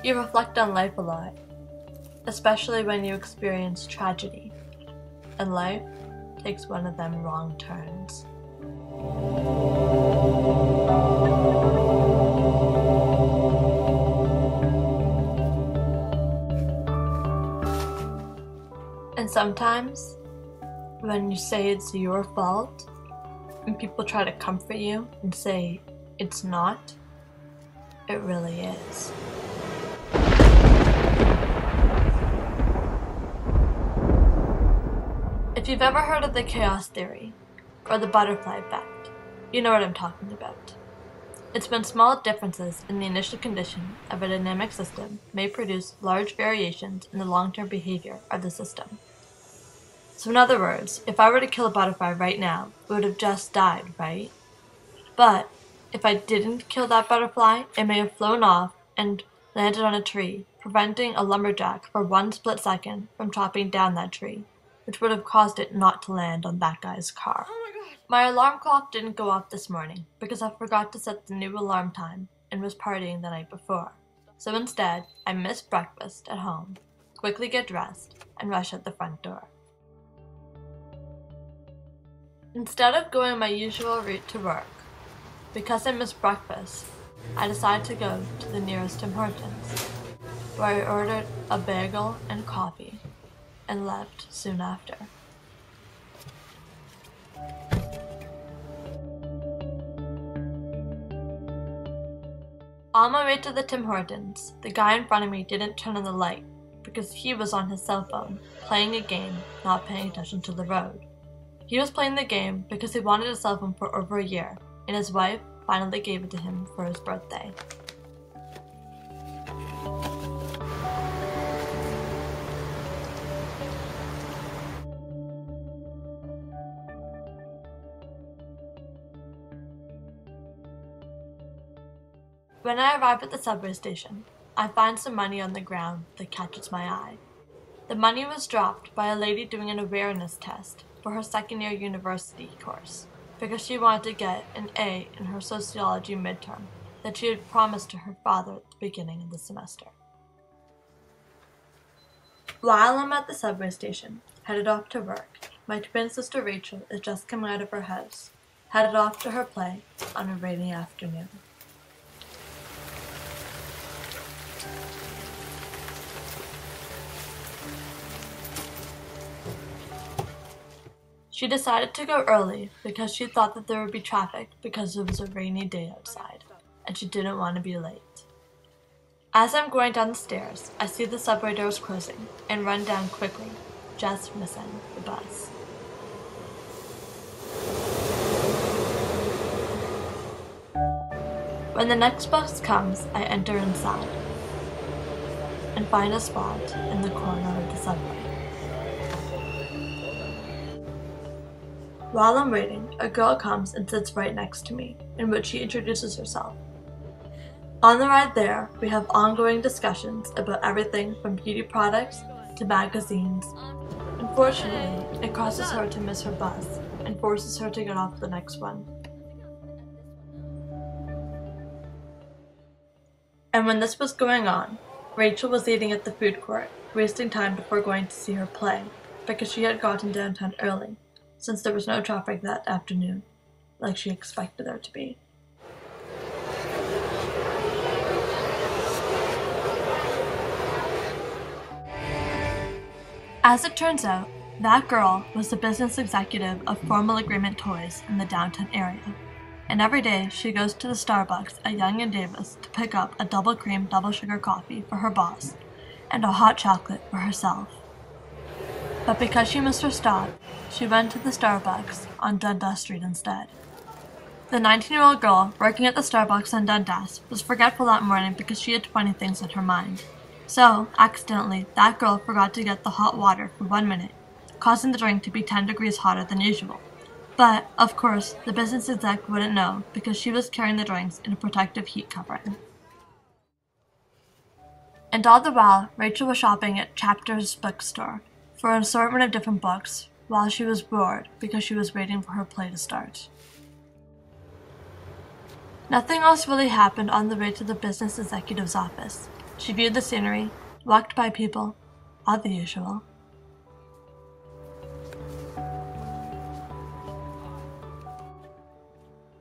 You reflect on life a lot, especially when you experience tragedy, and life takes one of them wrong turns. And sometimes, when you say it's your fault, and people try to comfort you and say it's not, it really is. If you've ever heard of the chaos theory, or the butterfly effect, you know what I'm talking about. It's when small differences in the initial condition of a dynamic system may produce large variations in the long-term behavior of the system. So in other words, if I were to kill a butterfly right now, it would have just died, right? But if I didn't kill that butterfly, it may have flown off and landed on a tree, preventing a lumberjack for one split second from chopping down that tree, which would have caused it not to land on that guy's car. Oh my God. My alarm clock didn't go off this morning because I forgot to set the new alarm time and was partying the night before. So instead, I missed breakfast at home, quickly get dressed, and rush out the front door. Instead of going my usual route to work, because I missed breakfast, I decided to go to the nearest Tim Hortons, where I ordered a bagel and coffee, and left soon after. On my way to the Tim Hortons, the guy in front of me didn't turn on the light because he was on his cell phone, playing a game, not paying attention to the road. He was playing the game because he wanted a cell phone for over a year, and his wife finally gave it to him for his birthday. When I arrive at the subway station, I find some money on the ground that catches my eye. The money was dropped by a lady doing an awareness test for her second-year university course because she wanted to get an A in her sociology midterm that she had promised to her father at the beginning of the semester. While I'm at the subway station, headed off to work, my twin sister Rachel is just coming out of her house, headed off to her play on a rainy afternoon. She decided to go early because she thought that there would be traffic because it was a rainy day outside, and she didn't want to be late. As I'm going down the stairs, I see the subway doors closing and run down quickly, just missing the bus. When the next bus comes, I enter inside and find a spot in the corner of the subway. While I'm waiting, a girl comes and sits right next to me, in which she introduces herself. On the ride there, we have ongoing discussions about everything from beauty products to magazines. Unfortunately, it causes her to miss her bus and forces her to get off the next one. And when this was going on, Rachel was eating at the food court, wasting time before going to see her play, because she had gotten downtown early, since there was no traffic that afternoon, like she expected there to be. As it turns out, that girl was the business executive of Formal Agreement Toys in the downtown area, and every day she goes to the Starbucks at Yonge and Davis to pick up a double cream, double sugar coffee for her boss, and a hot chocolate for herself. But because she missed her stop, she went to the Starbucks on Dundas Street instead. The 19-year-old girl working at the Starbucks on Dundas was forgetful that morning because she had 20 things on her mind. So, accidentally, that girl forgot to get the hot water for 1 minute, causing the drink to be 10 degrees hotter than usual. But, of course, the business exec wouldn't know because she was carrying the drinks in a protective heat covering. And all the while, Rachel was shopping at Chapters bookstore for an assortment of different books while she was bored because she was waiting for her play to start. Nothing else really happened on the way to the business executive's office, She viewed the scenery, walked by people, all the usual.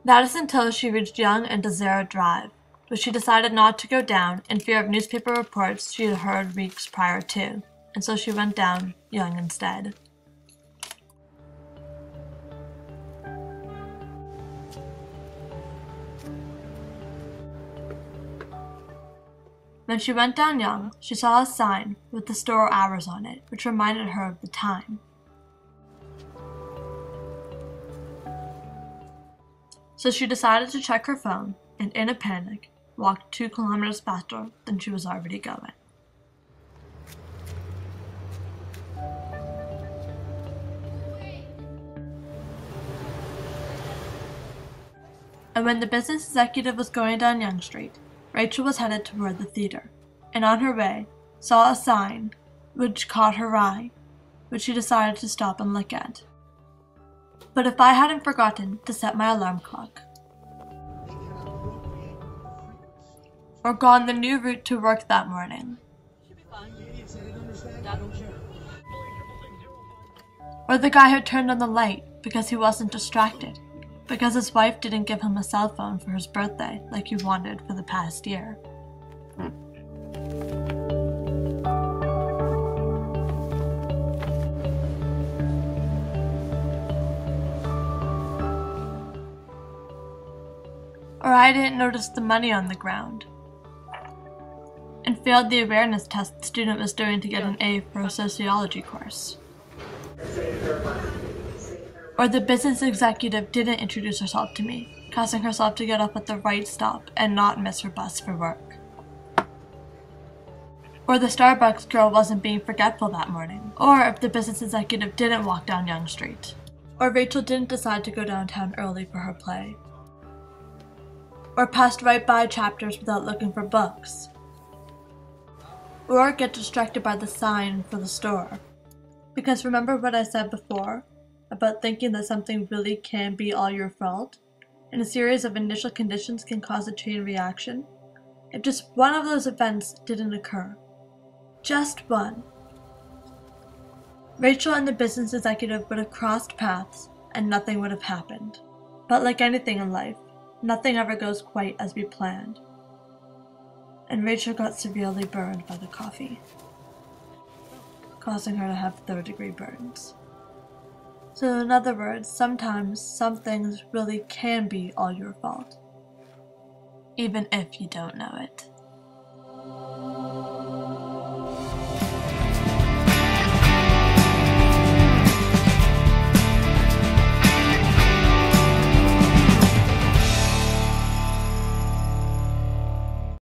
That is until she reached Yonge and Desera Drive, but she decided not to go down in fear of newspaper reports she had heard weeks prior to, and so she went down Yonge instead. When she went down Yonge, she saw a sign with the store hours on it, which reminded her of the time. So she decided to check her phone, and in a panic, walked 2 kilometers faster than she was already going. And when the business executive was going down Yonge Street, Rachel was headed toward the theater, and on her way, saw a sign which caught her eye, which she decided to stop and look at. But if I hadn't forgotten to set my alarm clock, or gone the new route to work that morning, or the guy who turned on the light because he wasn't distracted, because his wife didn't give him a cell phone for his birthday like he wanted for the past year. Or I didn't notice the money on the ground, and failed the awareness test the student was doing to get an A for a sociology course. Or the business executive didn't introduce herself to me, causing herself to get up at the right stop and not miss her bus for work. Or the Starbucks girl wasn't being forgetful that morning. Or if the business executive didn't walk down Yonge Street. Or Rachel didn't decide to go downtown early for her play. Or passed right by chapters without looking for books. Or get distracted by the sign for the store. Because remember what I said before about thinking that something really can be all your fault, and a series of initial conditions can cause a chain reaction? If just one of those events didn't occur, just one, Rachel and the business executive would have crossed paths and nothing would have happened. But like anything in life, nothing ever goes quite as we planned. And Rachel got severely burned by the coffee, causing her to have 3rd-degree burns. So in other words, sometimes some things really can be all your fault, even if you don't know it.